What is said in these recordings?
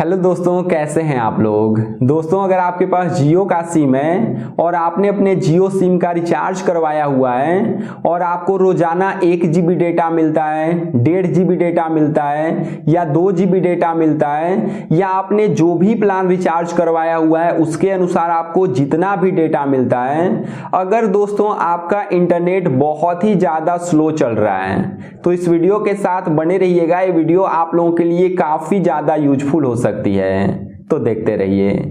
Hello दोस्तों, कैसे हैं आप लोग। दोस्तों, अगर आपके पास जियो का सिम है और आपने अपने जियो सिम का रिचार्ज करवाया हुआ है और आपको रोजाना 1 GB डेटा मिलता है, 1.5 GB डेटा मिलता है या 2 GB डेटा मिलता है, या आपने जो भी प्लान रिचार्ज करवाया हुआ है उसके अनुसार आपको जितना भी डेटा मिलता है, अगर दोस्तों आपका इंटरनेट बहुत ही ज़्यादा स्लो चल रहा है तो इस वीडियो के साथ बने रहिएगा। ये वीडियो आप लोगों के लिए काफ़ी ज़्यादा यूजफुल हो सकती है, तो देखते रहिए।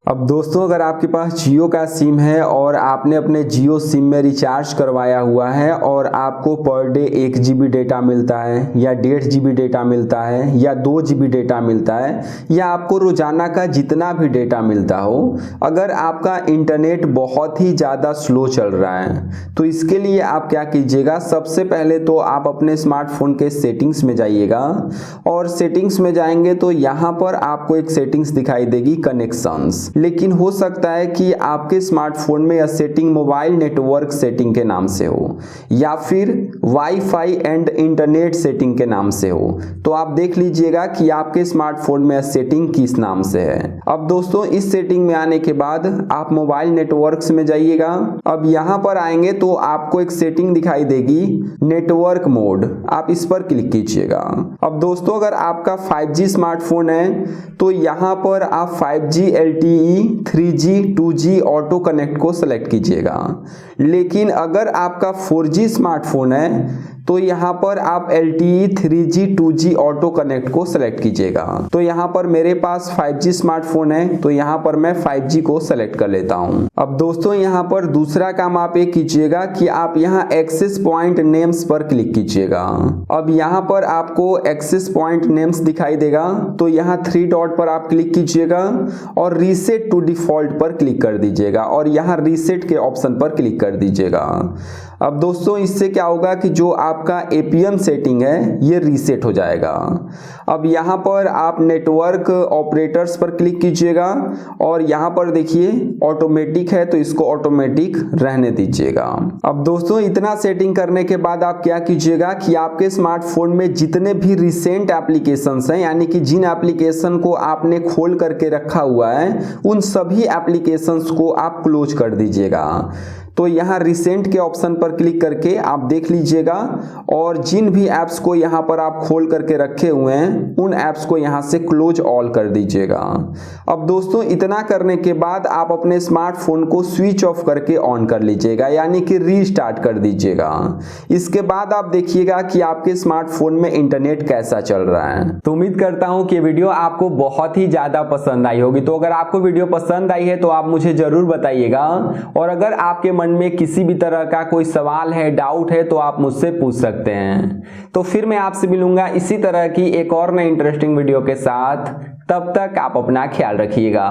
अब दोस्तों, अगर आपके पास जियो का सिम है और आपने अपने जियो सिम में रिचार्ज करवाया हुआ है और आपको पर डे 1 GB डेटा मिलता है या 1.5 GB डेटा मिलता है या 2 GB डेटा मिलता है या आपको रोजाना का जितना भी डेटा मिलता हो, अगर आपका इंटरनेट बहुत ही ज़्यादा स्लो चल रहा है तो इसके लिए आप क्या कीजिएगा। सबसे पहले तो आप अपने स्मार्टफोन के सेटिंग्स में जाइएगा और सेटिंग्स में जाएंगे तो यहाँ पर आपको एक सेटिंग्स दिखाई देगी, कनेक्शंस। लेकिन हो सकता है कि आपके स्मार्टफोन में यह सेटिंग मोबाइल नेटवर्क सेटिंग के नाम से हो या फिर वाईफाई एंड इंटरनेट सेटिंग के नाम से हो, तो आप देख लीजिएगा कि आपके स्मार्टफोन में यह सेटिंग किस नाम से है। अब दोस्तों, इस सेटिंग में आने के बाद आप मोबाइल नेटवर्क्स में जाइएगा। अब यहाँ पर आएंगे तो आपको एक सेटिंग दिखाई देगी, नेटवर्क मोड, आप इस पर क्लिक कीजिएगा। अब दोस्तों, अगर आपका 5G स्मार्टफोन है तो यहाँ पर आप 5G LTE 3G 2G auto connect को सेलेक्ट कीजिएगा। लेकिन अगर आपका 4G स्मार्टफोन है तो यहाँ पर आप LTE 3G 2G auto connect को सेलेक्ट कीजिएगा। तो यहाँ पर मेरे पास 5G स्मार्टफोन है तो यहाँ पर मैं 5G को सेलेक्ट कर लेता हूँ। अब दोस्तों, यहाँ पर दूसरा काम आप ये कीजिएगा कि आप यहाँ एक्सेस पॉइंट नेम्स पर क्लिक कीजिएगा। अब यहाँ पर आपको एक्सेस पॉइंट नेम्स दिखाई देगा तो यहाँ 3 डॉट पर आप क्लिक कीजिएगा और रीसेट टू डिफॉल्ट पर क्लिक कर दीजिएगा और यहाँ रीसेट के ऑप्शन पर क्लिक कर दीजिएगा। अब दोस्तों, इससे क्या होगा कि जो आपका APM सेटिंग है ये रीसेट हो जाएगा। अब यहाँ पर आप नेटवर्क ऑपरेटर्स पर क्लिक कीजिएगा और यहाँ पर देखिए ऑटोमेटिक है तो इसको ऑटोमेटिक रहने दीजिएगा। अब दोस्तों, इतना सेटिंग करने के बाद आप क्या कीजिएगा कि आपके स्मार्टफोन में जितने भी रिसेंट एप्लीकेशंस हैं, यानी कि जिन एप्लीकेशन को आपने खोल करके रखा हुआ है उन सभी एप्लीकेशंस को आप क्लोज कर दीजिएगा। तो यहाँ रिसेंट के ऑप्शन पर क्लिक करके आप देख लीजिएगा और जिन भी ऐप्स को यहाँ पर आप खोल करके रखे हुए हैं उन ऐप्स को यहाँ से क्लोज ऑल कर दीजिएगा। अब दोस्तों, इतना करने के बाद आप अपने स्मार्टफोन को स्विच ऑफ करके ऑन कर लीजिएगा, यानी कि रीस्टार्ट कर दीजिएगा। इसके बाद आप देखिएगा कि आपके स्मार्टफोन में इंटरनेट कैसा चल रहा है। तो उम्मीद करता हूँ कि वीडियो आपको बहुत ही ज़्यादा पसंद आई होगी। तो अगर आपको वीडियो पसंद आई है तो आप मुझे ज़रूर बताइएगा, और अगर आपके मन में किसी भी तरह का कोई सवाल है, डाउट है, तो आप मुझसे पूछ सकते हैं। तो फिर मैं आपसे मिलूंगा इसी तरह की एक और नई इंटरेस्टिंग वीडियो के साथ। तब तक आप अपना ख्याल रखिएगा।